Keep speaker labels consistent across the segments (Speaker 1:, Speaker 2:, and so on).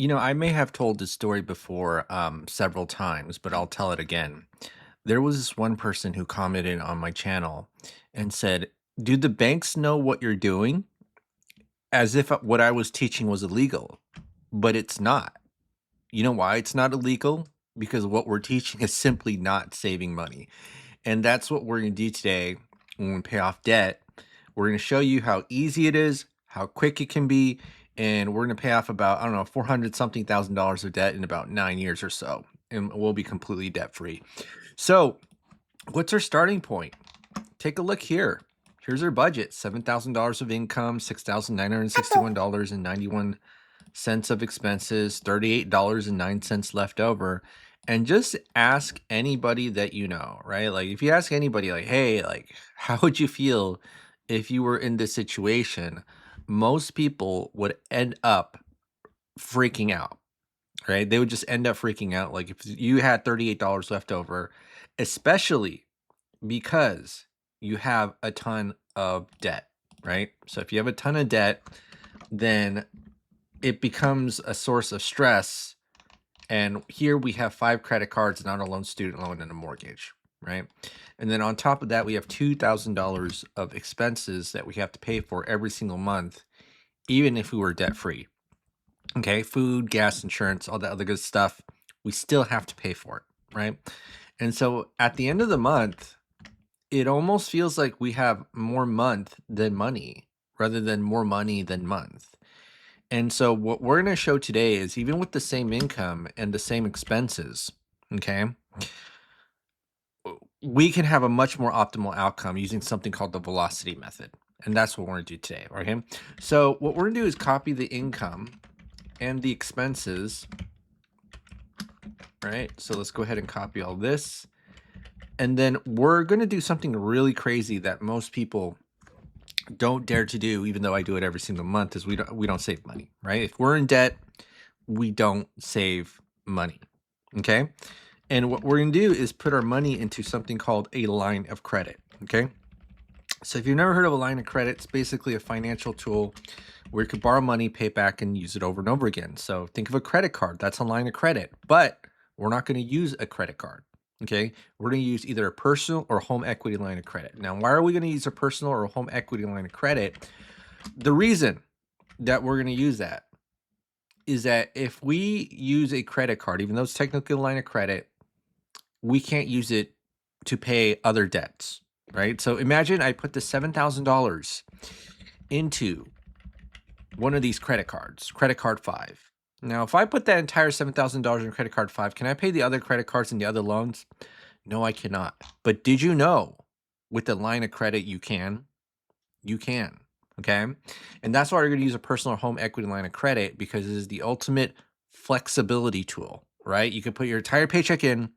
Speaker 1: I may have told this story before several times, but I'll tell it again. There was this one person who commented on my channel and said, "Do the banks know what you're doing?" As if what I was teaching was illegal, but it's not. You know why it's not illegal? Because what we're teaching is simply not saving money. And that's what we're going to do today when we pay off debt. We're going to show you how easy it is, how quick it can be, and we're going to pay off about, I don't know, 400 something thousand dollars of debt in about 9 years or so. And we'll be completely debt free. So, what's our starting point? Take a look here. Here's our budget: $7,000 of income, $6,961.91 of expenses, $38.09 left over. And just ask anybody that you know, right? Like, if you ask anybody, like, hey, like, how would you feel if you were in this situation? Most people would end up freaking out, right? They would just end up freaking out. Like, if you had $38 left over, especially because you have a ton of debt, right? So if you have a ton of debt, then it becomes a source of stress. And here we have 5 credit cards, an auto loan, student loan, and a mortgage, right? And then on top of that, we have $2,000 of expenses that we have to pay for every single month, even if we were debt free. Okay, food, gas, insurance, all that other good stuff, we still have to pay for it, right? And so at the end of the month, it almost feels like we have more month than money rather than more money than month. And so what we're going to show today is even with the same income and the same expenses, okay, we can have a much more optimal outcome using something called the velocity method. And that's what we're going to do today, okay? So what we're going to do is copy the income and the expenses, right? So let's go ahead and copy all this. And then we're going to do something really crazy that most people don't dare to do, even though I do it every single month, is we don't save money, right? If we're in debt, we don't save money. Okay. And what we're going to do is put our money into something called a line of credit. Okay. So if you've never heard of a line of credit, it's basically a financial tool where you could borrow money, pay it back, and use it over and over again. So think of a credit card. That's a line of credit, but we're not going to use a credit card. Okay. We're going to use either a personal or home equity line of credit. Now, why are we going to use a personal or a home equity line of credit? The reason that we're going to use that is that if we use a credit card, even though it's technically a line of credit, we can't use it to pay other debts, right? So imagine I put the $7,000 into one of these credit cards, credit card 5. Now, if I put that entire $7,000 in credit card 5, can I pay the other credit cards and the other loans? No, I cannot. But did you know with the line of credit you can? You can. Okay. And that's why we're going to use a personal or home equity line of credit, because it is the ultimate flexibility tool, right? You can put your entire paycheck in,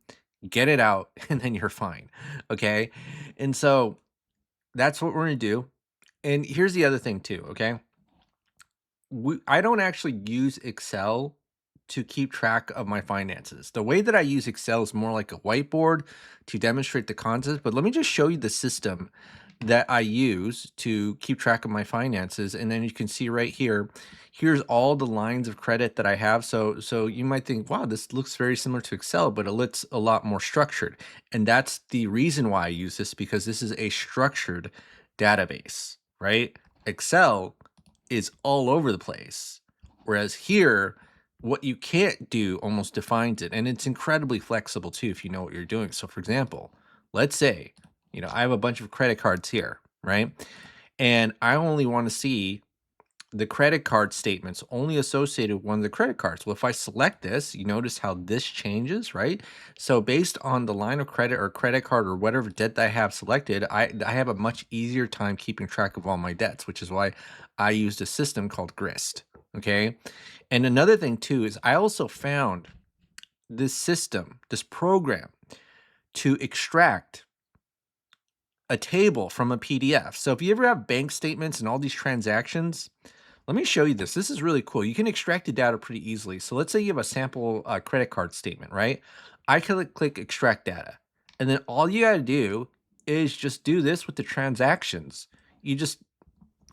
Speaker 1: get it out, and then you're fine. Okay. And so that's what we're going to do. And here's the other thing, too. Okay. I don't actually use Excel to keep track of my finances. The way that I use Excel is more like a whiteboard to demonstrate the concepts, but let me just show you the system that I use to keep track of my finances. And then you can see right here, here's all the lines of credit that I have. So you might think, wow, this looks very similar to Excel, but it looks a lot more structured. And that's the reason why I use this, because this is a structured database, right? Excel is all over the place. Whereas here, what you can't do almost defines it. And it's incredibly flexible too, if you know what you're doing. So for example, let's say, I have a bunch of credit cards here, right? And I only want to see the credit card statements only associated with one of the credit cards. Well, if I select this, you notice how this changes, right? So based on the line of credit or credit card or whatever debt that I have selected, I have a much easier time keeping track of all my debts, which is why I used a system called Grist. Okay. And another thing too is I also found this system, this program to extract a table from a PDF. So if you ever have bank statements and all these transactions, let me show you this. This is really cool. You can extract the data pretty easily. So let's say you have a sample credit card statement, right? I click extract data. And then all you got to do is just do this with the transactions. You just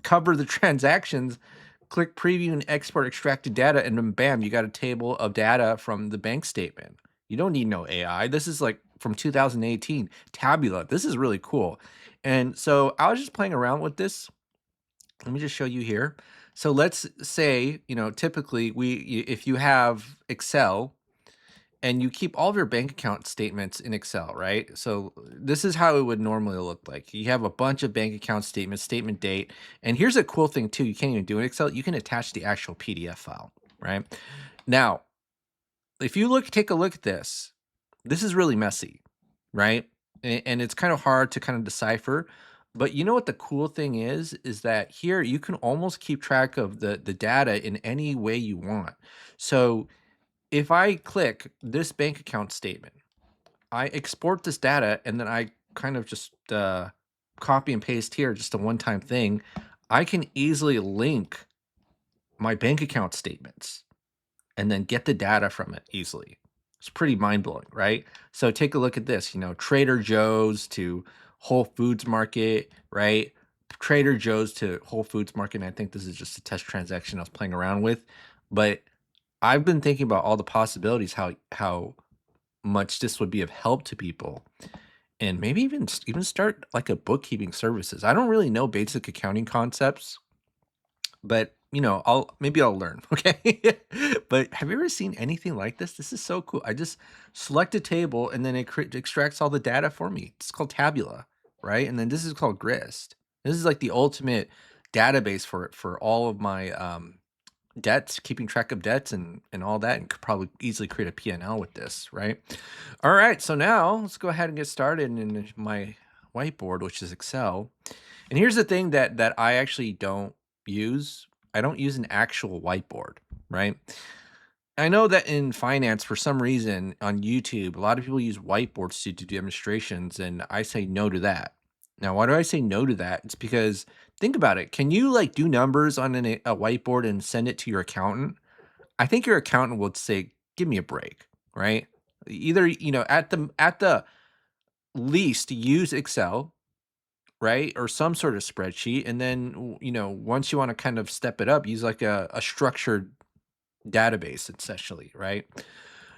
Speaker 1: cover the transactions Click preview and export extracted data, and then bam, you got a table of data from the bank statement. You don't need no AI. This is like from 2018, Tabula. This is really cool. And so I was just playing around with this. Let me just show you here. So let's say, typically if you have Excel and you keep all of your bank account statements in Excel, right? So this is how it would normally look like. You have a bunch of bank account statements, statement date, and here's a cool thing too. You can't even do in Excel. You can attach the actual PDF file, right? Now, if you take a look at this, this is really messy, right? And it's kind of hard to kind of decipher. But you know what the cool thing is that here you can almost keep track of the data in any way you want. So if I click this bank account statement, I export this data, and then I kind of just copy and paste here, just a one-time thing, I can easily link my bank account statements and then get the data from it easily. It's pretty mind-blowing, right? So take a look at this, Trader Joe's to Whole Foods Market, right? Trader Joe's to Whole Foods Market, and I think this is just a test transaction I was playing around with. But I've been thinking about all the possibilities, how much this would be of help to people, and maybe even start like a bookkeeping services. I don't really know basic accounting concepts, but maybe I'll learn. Okay. But have you ever seen anything like this? This is so cool. I just select a table and then it extracts all the data for me. It's called Tabula, right? And then this is called Grist. This is like the ultimate database for all of my debts, keeping track of debts and all that, and could probably easily create a P&L with this, right? All right, so now let's go ahead and get started in my whiteboard, which is Excel. And here's the thing that I actually don't use. I don't use an actual whiteboard, right? I know that in finance, for some reason on YouTube, a lot of people use whiteboards to do demonstrations, and I say no to that. Now, why do I say no to that? It's because think about it. Can you do numbers on a whiteboard and send it to your accountant? I think your accountant would say, "Give me a break," right? Either at the least use Excel, right, or some sort of spreadsheet, and then once you want to kind of step it up, use like a structured database, essentially, right?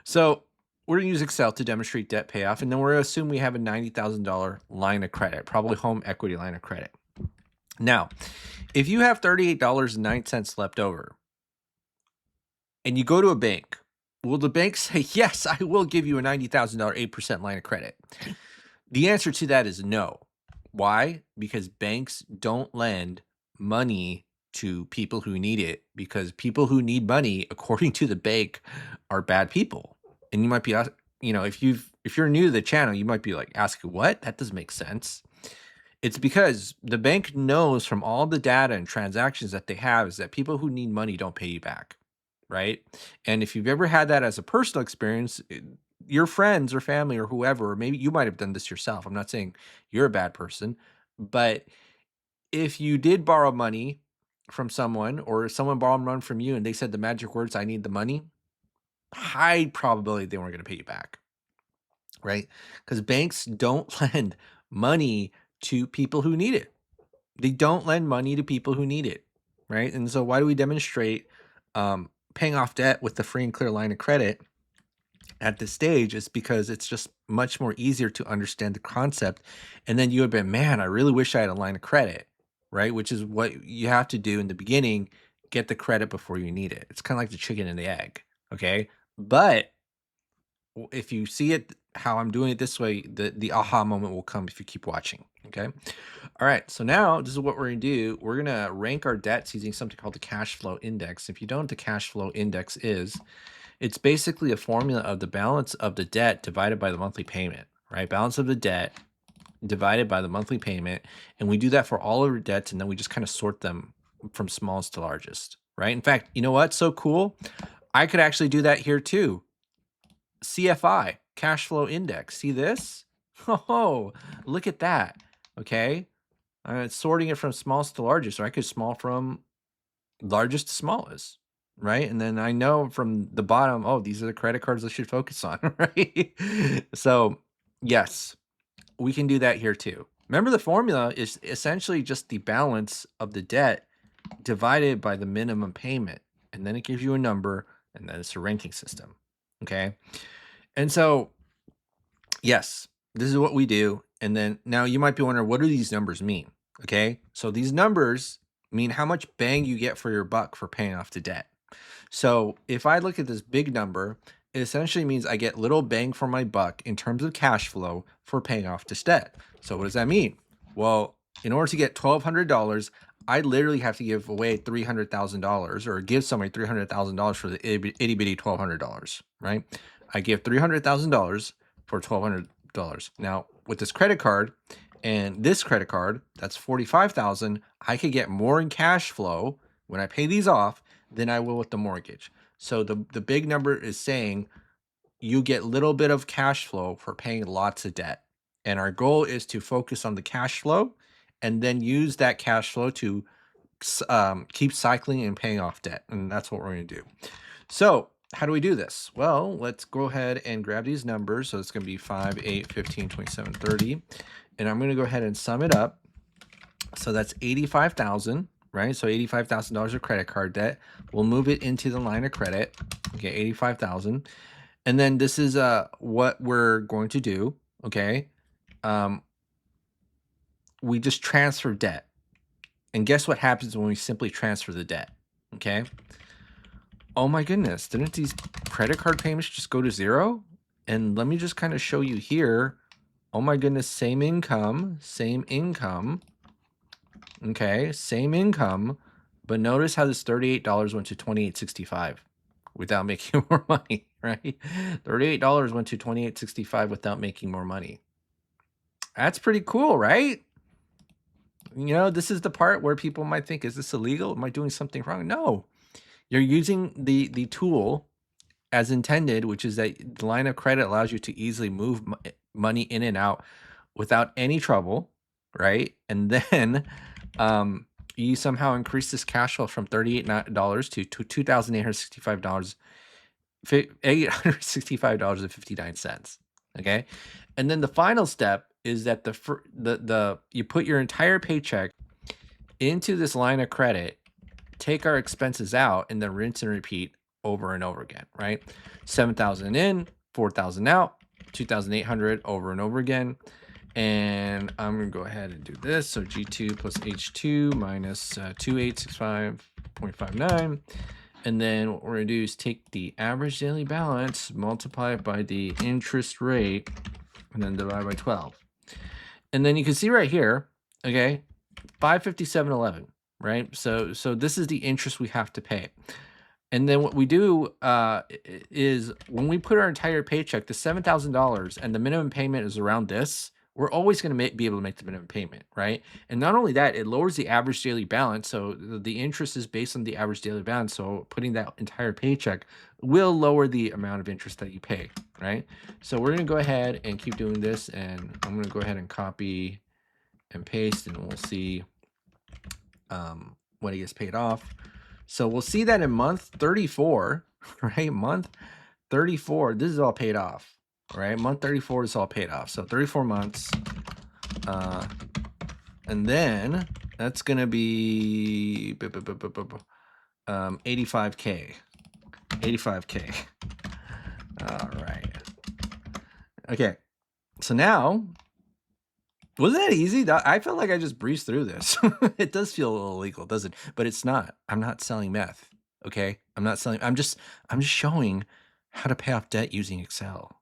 Speaker 1: So we're going to use Excel to demonstrate debt payoff, and then we're going to assume we have a $90,000 line of credit, probably home equity line of credit. Now, if you have $38.09 left over, and you go to a bank, will the bank say, "Yes, I will give you a $90,000 8% line of credit"? The answer to that is no. Why? Because banks don't lend money to people who need it, because people who need money, according to the bank, are bad people. And you might be, if you're new to the channel, you might be asking, what? That doesn't make sense. It's because the bank knows from all the data and transactions that they have is that people who need money don't pay you back, right? And if you've ever had that as a personal experience, your friends or family or whoever, or maybe you might have done this yourself. I'm not saying you're a bad person, but if you did borrow money from someone, or someone borrowed money from you and they said the magic words, "I need the money," high probability they weren't going to pay you back, right? Because banks don't lend money to people who need it. They don't lend money to people who need it, right? And so why do we demonstrate paying off debt with the free and clear line of credit at this stage? Is because it's just much more easier to understand the concept. And then you would be, man, I really wish I had a line of credit, right? Which is what you have to do in the beginning, get the credit before you need it. It's kind of like the chicken and the egg, okay? But if you see it how I'm doing it this way, the aha moment will come if you keep watching, okay? All right, so now this is what we're gonna do. We're gonna rank our debts using something called the cash flow index. If you don't know what the cash flow index is, it's basically a formula of the balance of the debt divided by the monthly payment, right? Balance of the debt divided by the monthly payment. And we do that for all of our debts, and then we just kind of sort them from smallest to largest, right? In fact, you know what's so cool? I could actually do that here too. CFI, cash flow index. See this? Oh, look at that. Okay. It's sorting it from smallest to largest, or I could small from largest to smallest, right? And then I know from the bottom, oh, these are the credit cards I should focus on, right? So yes, we can do that here too. Remember, the formula is essentially just the balance of the debt divided by the minimum payment. And then it gives you a number, and then it's a ranking system. Okay. And so, yes, this is what we do. And then now you might be wondering, what do these numbers mean? Okay. So these numbers mean how much bang you get for your buck for paying off the debt. So if I look at this big number, it essentially means I get little bang for my buck in terms of cash flow for paying off this debt. So what does that mean? Well, in order to get $1,200, I literally have to give away $300,000 or give somebody $300,000 for the itty bitty $1,200, right? I give $300,000 for $1,200. Now, with this credit card and this credit card, that's $45,000. I could get more in cash flow when I pay these off than I will with the mortgage. So the big number is saying you get little bit of cash flow for paying lots of debt. And our goal is to focus on the cash flow and then use that cash flow to keep cycling and paying off debt. And that's what we're going to do. So how do we do this? Well, let's go ahead and grab these numbers. So it's going to be 5, 8, 15, 27, 30. And I'm going to go ahead and sum it up. So that's 85,000, right? So $85,000 of credit card debt. We'll move it into the line of credit. Okay, 85,000. And then this is what we're going to do, okay? We just transfer debt. And guess what happens when we simply transfer the debt, okay? Oh my goodness, didn't these credit card payments just go to zero? And let me just kind of show you here. Oh my goodness, same income, okay, same income, but notice how this $38 went to $28.65 without making more money, right? $38 went to $28.65 without making more money. That's pretty cool, right? You know, this is the part where people might think, is this illegal? Am I doing something wrong? No, you're using the tool as intended, which is that the line of credit allows you to easily move money in and out without any trouble, right? And then you somehow increase this cash flow from $38 to $2,865, $865.59. Okay, and then the final step is that you put your entire paycheck into this line of credit, take our expenses out, and then rinse and repeat over and over again, right? 7,000 in, 4,000 out, 2,800 over and over again. And I'm going to go ahead and do this. So G2 plus H2 minus 2865.59. And then what we're going to do is take the average daily balance, multiply it by the interest rate, and then divide by 12. And then you can see right here, okay, 557.11, right? So this is the interest we have to pay. And then what we do is when we put our entire paycheck, the $7,000, and the minimum payment is around this, we're always going to be able to make the minimum payment, right? And not only that, it lowers the average daily balance. So the interest is based on the average daily balance. So putting that entire paycheck will lower the amount of interest that you pay, right? So we're going to go ahead and keep doing this. And I'm going to go ahead and copy and paste, and we'll see when it gets paid off. So we'll see that in month 34, right? Month 34, this is all paid off, right? Month 34 is all paid off. So 34 months. And then that's going to be 85K. 85K. All right. Okay. So now, wasn't that easy? I feel like I just breezed through this. It does feel a little illegal, doesn't it? But it's not. I'm not selling meth. Okay. I'm not selling. I'm just showing how to pay off debt using Excel.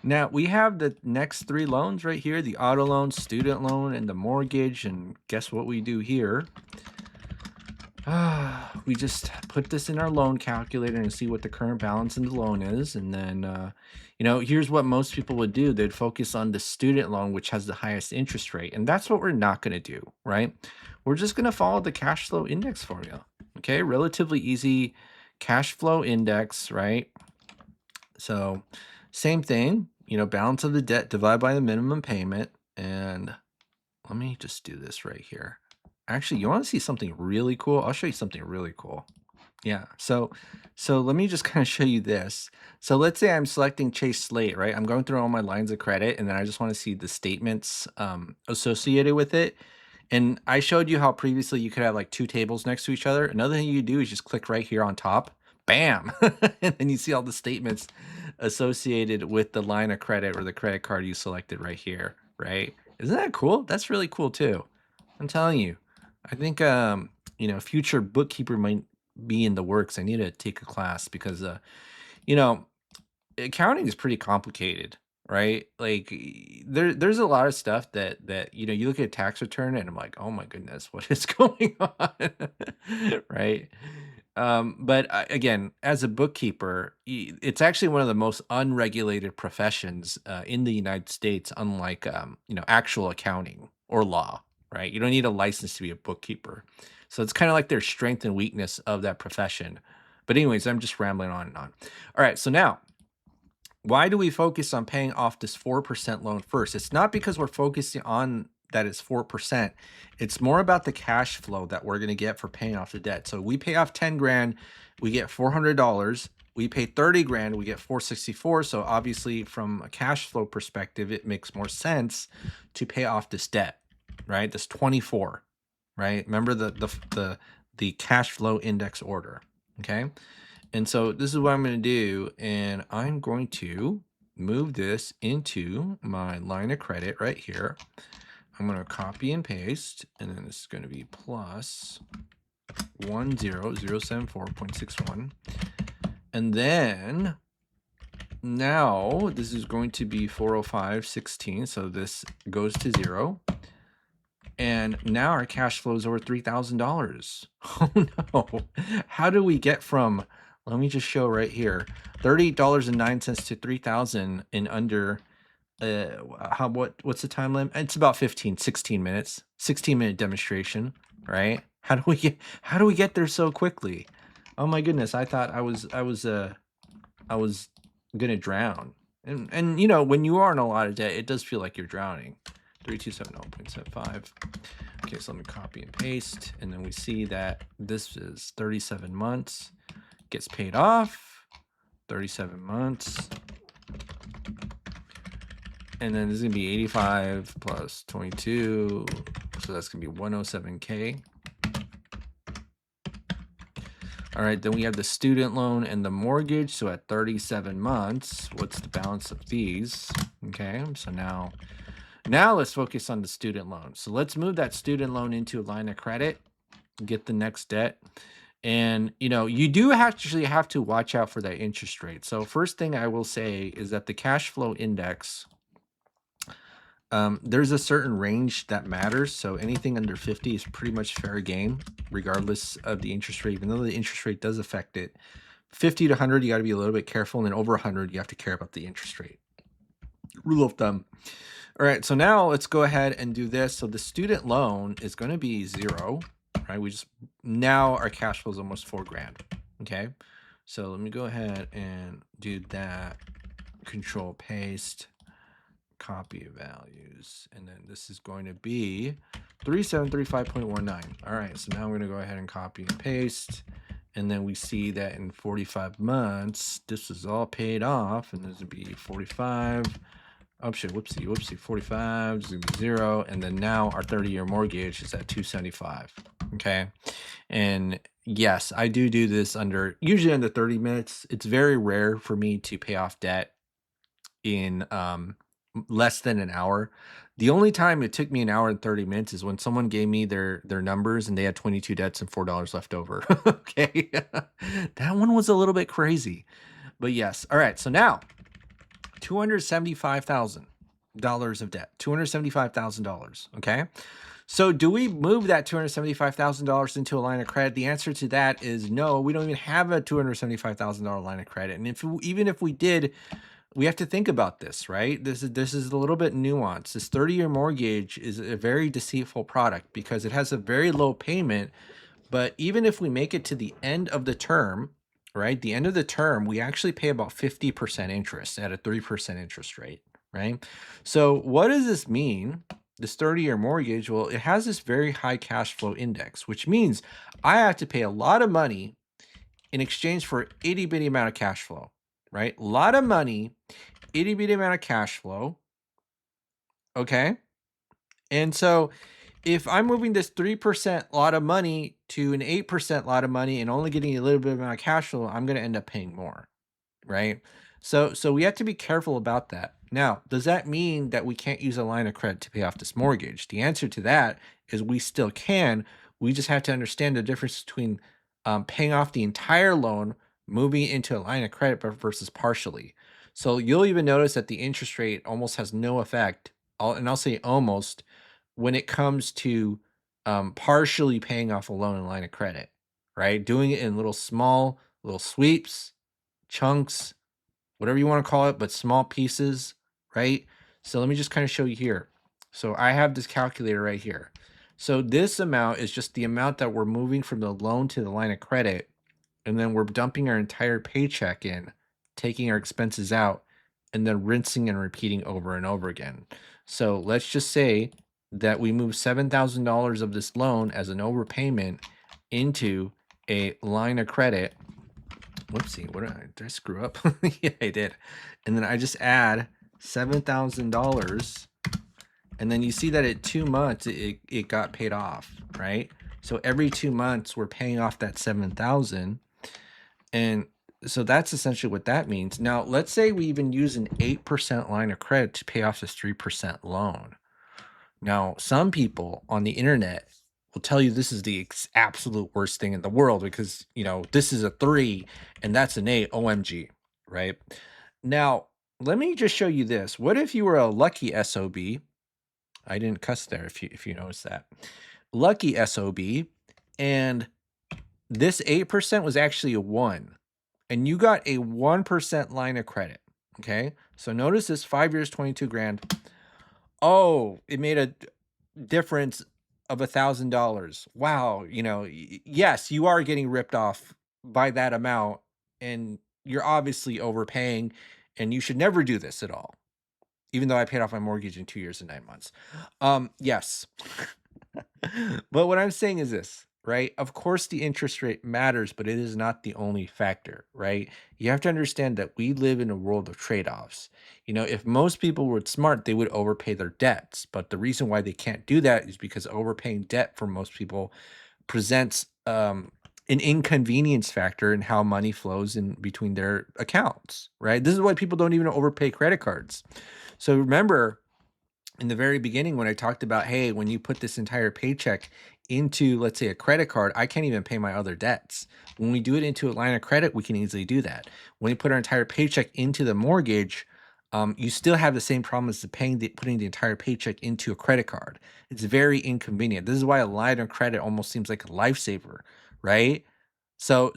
Speaker 1: Now we have the next three loans right here, the auto loan, student loan, and the mortgage. And guess what we do here? We just put this in our loan calculator and see what the current balance in the loan is. And then, you know, here's what most people would do. They'd focus on the student loan, which has the highest interest rate. And that's what we're not going to do, right? We're just going to follow the cash flow index formula. Okay, relatively easy cash flow index, right? So same thing, you know, balance of the debt divided by the minimum payment. And let me just do this right here. Actually, you want to see something really cool? I'll show you something really cool. Yeah. So let me just kind of show you this. So let's say I'm selecting Chase Slate, right? I'm going through all my lines of credit, and then I just want to see the statements associated with it. And I showed you how previously you could have like two tables next to each other. Another thing you do is just click right here on top, bam, and then you see all the statements associated with the line of credit or the credit card you selected right here, right? Isn't that cool? That's really cool too. I'm telling you. I think you know, future bookkeeper might be in the works. I need to take a class because you know, accounting is pretty complicated, right? Like there's a lot of stuff that you know, you look at a tax return and I'm like, oh my goodness, what is going on? Right. But again, as a bookkeeper, it's actually one of the most unregulated professions in the United States, unlike you know, actual accounting or law, right? You don't need a license to be a bookkeeper. So it's kind of like their strength and weakness of that profession. But anyways, I'm just rambling on and on. All right, so now why do we focus on paying off this 4% loan first? It's not because we're focusing on that it's 4%. It's more about the cash flow that we're going to get for paying off the debt. So we pay off 10 grand, we get $400. We pay 30 grand, we get 464. So obviously from a cash flow perspective, it makes more sense to pay off this debt, right? This 24, right? Remember the cash flow index order, okay? And so this is what I'm going to do. And I'm going to move this into my line of credit right here. I'm going to copy and paste. And then this is going to be plus 10074.61. And then now this is going to be 405.16. So this goes to 0. And now our cash flow is over $3,000. Oh no. How do we get from, let me just show right here, $38.09 to 3,000 in under what's the time limit? It's about 16 minutes. 16-minute demonstration, right? How do we get there so quickly? Oh my goodness, I thought I was gonna drown. And you know, when you are in a lot of debt, it does feel like you're drowning. 3270.75. Okay, so let me copy and paste, and then we see that this is 37 months, gets paid off, 37 months, and then this is gonna be 85 plus 22, so that's gonna be 107K. All right, then we have the student loan and the mortgage. So at 37 months, what's the balance of these? Okay, so now let's focus on the student loan. So let's move that student loan into a line of credit, get the next debt. And, you know, you do actually have to watch out for that interest rate. So first thing I will say is that the cash flow index, there's a certain range that matters. So anything under 50 is pretty much fair game, regardless of the interest rate, even though the interest rate does affect it. 50 to 100, you got to be a little bit careful. And then over 100, you have to care about the interest rate. Rule of thumb. All right, so now let's go ahead and do this. So the student loan is going to be 0, right? Now our cash flow is almost 4 grand. Okay, so let me go ahead and do that. Control paste, copy values, and then this is going to be 3735.19. All right, so now we're going to go ahead and copy and paste. And then we see that in 45 months, this is all paid off, and this would be 45. Oh shit, whoopsie, 45, this is gonna be 0. And then now our 30-year mortgage is at 275. Okay. And yes, I do this usually under 30 minutes. It's very rare for me to pay off debt in less than an hour. The only time it took me an hour and 30 minutes is when someone gave me their numbers and they had 22 debts and $4 left over. Okay. That one was a little bit crazy. But yes. All right. So now $275,000 of debt, $275,000. Okay. So do we move that $275,000 into a line of credit? The answer to that is no. We don't even have a $275,000 line of credit. And even if we did, we have to think about this, right? This is a little bit nuanced. This 30-year mortgage is a very deceitful product because it has a very low payment. But even if we make it to the end of the term, right? The end of the term, we actually pay about 50% interest at a 3% interest rate, right? So what does this mean? This 30-year mortgage, well, it has this very high cash flow index, which means I have to pay a lot of money in exchange for itty bitty amount of cash flow, right? A lot of money, itty bitty amount of cash flow. Okay. And so if I'm moving this 3% lot of money to an 8% lot of money and only getting a little bit of my cash flow, I'm going to end up paying more, right? So we have to be careful about that. Now, does that mean that we can't use a line of credit to pay off this mortgage? The answer to that is we still can. We just have to understand the difference between paying off the entire loan, moving it into a line of credit versus partially. So you'll even notice that the interest rate almost has no effect. And I'll say almost when it comes to partially paying off a loan and line of credit, right? Doing it in little small little sweeps, chunks, whatever you want to call it, but small pieces, right? So let me just kind of show you here. So I have this calculator right here. So this amount is just the amount that we're moving from the loan to the line of credit, and then we're dumping our entire paycheck in, taking our expenses out, and then rinsing and repeating over and over again. So let's just say that we move $7,000 of this loan as an overpayment into a line of credit. Whoopsie, did I screw up? Yeah, I did. And then I just add $7,000, and then you see that at 2 months it got paid off, right? So every 2 months we're paying off that 7,000, and so that's essentially what that means. Now, let's say we even use an 8% line of credit to pay off this 3% loan. Now, some people on the internet will tell you this is the absolute worst thing in the world because, this is a 3 and that's an 8, OMG, right? Now, let me just show you this. What if you were a lucky SOB? I didn't cuss there if you notice that. Lucky SOB, and this 8% was actually a 1, and you got a 1% line of credit, okay? So notice this, 5 years, 22 grand. Oh, it made a difference of $1,000. Wow, yes, you are getting ripped off by that amount, and you're obviously overpaying, and you should never do this at all. Even though I paid off my mortgage in 2 years and 9 months. Yes. But what I'm saying is this, right? Of course, the interest rate matters, but it is not the only factor, right? You have to understand that we live in a world of trade-offs. If most people were smart, they would overpay their debts. But the reason why they can't do that is because overpaying debt for most people presents an inconvenience factor in how money flows in between their accounts, right? This is why people don't even overpay credit cards. So remember, in the very beginning when I talked about, hey, when you put this entire paycheck into, let's say, a credit card, I can't even pay my other debts. When we do it into a line of credit, we can easily do that. When we put our entire paycheck into the mortgage, you still have the same problem as putting the entire paycheck into a credit card. It's very inconvenient. This is why a line of credit almost seems like a lifesaver, right? So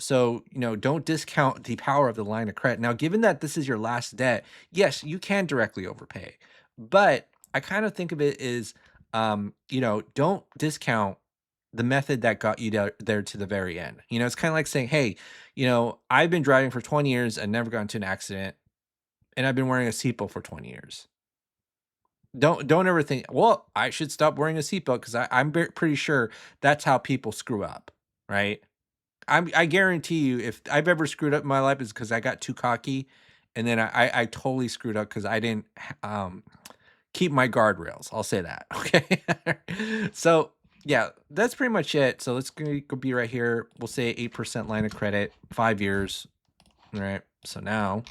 Speaker 1: don't discount the power of the line of credit. Now, given that this is your last debt, yes, you can directly overpay, but I kind of think of it as, don't discount the method that got you there to the very end. It's kind of like saying, hey, I've been driving for 20 years and never got into an accident, and I've been wearing a seatbelt for 20 years. Don't ever think, well, I should stop wearing a seatbelt because I'm pretty sure that's how people screw up, right? I guarantee you, if I've ever screwed up in my life, it's because I got too cocky, and then I totally screwed up because I didn't keep my guardrails. I'll say that. Okay. So yeah, that's pretty much it. So let's go be right here. We'll say 8% line of credit, 5 years. All right. So now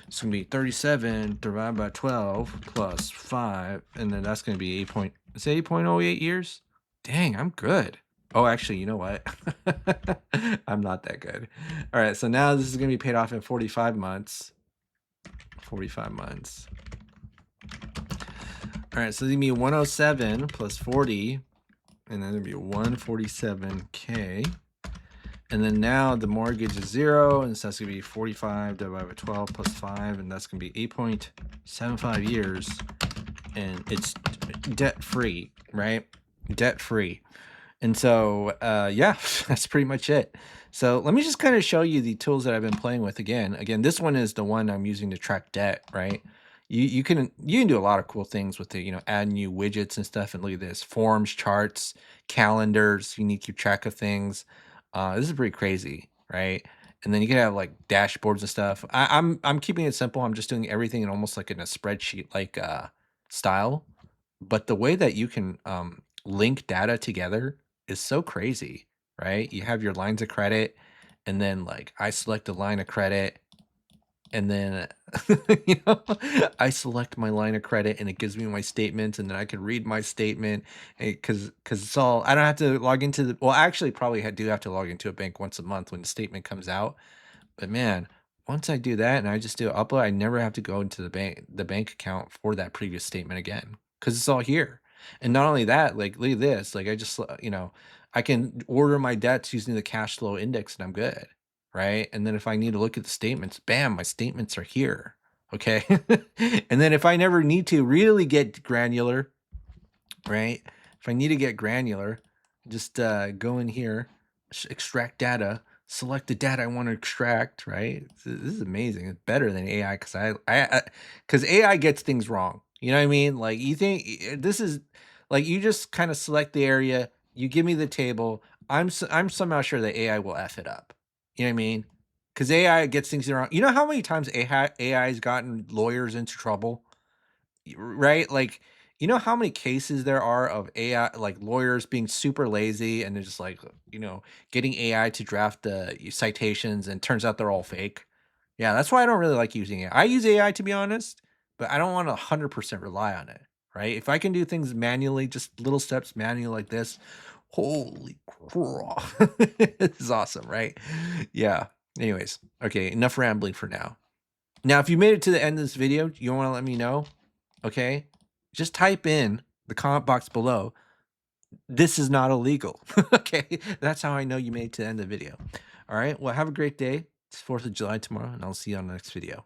Speaker 1: it's gonna be 37 divided by 12 plus 5, and then that's gonna be 8.08 years. Dang, I'm good. Oh, actually, you know what? I'm not that good. All right, so now this is gonna be paid off in 45 months. 45 months. All right, so it's gonna be 107 plus 40, and then it'll be 147K. And then now the mortgage is 0, and so that's gonna be 45 divided by 12 plus 5, and that's gonna be 8.75 years, and it's debt-free, right? Debt-free. And so, yeah, that's pretty much it. So let me just kind of show you the tools that I've been playing with again. Again, this one is the one I'm using to track debt, right? You can do a lot of cool things with it, add new widgets and stuff. And look at this, forms, charts, calendars. You need to keep track of things. This is pretty crazy, right? And then you can have like dashboards and stuff. I'm keeping it simple. I'm just doing everything in almost like in a spreadsheet like style. But the way that you can link data together is so crazy, right? You have your lines of credit, and then like I select a line of credit, and then I select my line of credit, and it gives me my statements, and then I can read my statement because it's all I don't have to log into the well, actually probably do have to log into a bank once a month when the statement comes out. But man, once I do that and I just do upload, I never have to go into the bank account for that previous statement again because it's all here. And not only that, like look at this, like I just I can order my debts using the cash flow index and I'm good, right? And then if I need to look at the statements, bam, my statements are here. Okay. And then if I never need to really get granular, right? If I need to get granular, just go in here, extract data, select the data I want to extract, right? This is amazing. It's better than AI because AI gets things wrong. You know what I mean? Like you think this is like you just kind of select the area, you give me the table. I'm somehow sure that AI will F it up. You know what I mean? Because AI gets things wrong. You know how many times AI has gotten lawyers into trouble? Right? Like, you know how many cases there are of AI, like lawyers being super lazy and they're just like, getting AI to draft the citations and turns out they're all fake. Yeah, that's why I don't really like using it. I use AI to be honest, but I don't want to 100% rely on it, right? If I can do things manually, just little steps manually like this, holy crap. This is awesome, right? Yeah. Anyways, okay, enough rambling for now. Now, if you made it to the end of this video, you want to let me know, okay? Just type in the comment box below, this is not illegal. Okay, that's how I know you made it to the end of the video. All right, well, have a great day. It's 4th of July tomorrow, and I'll see you on the next video.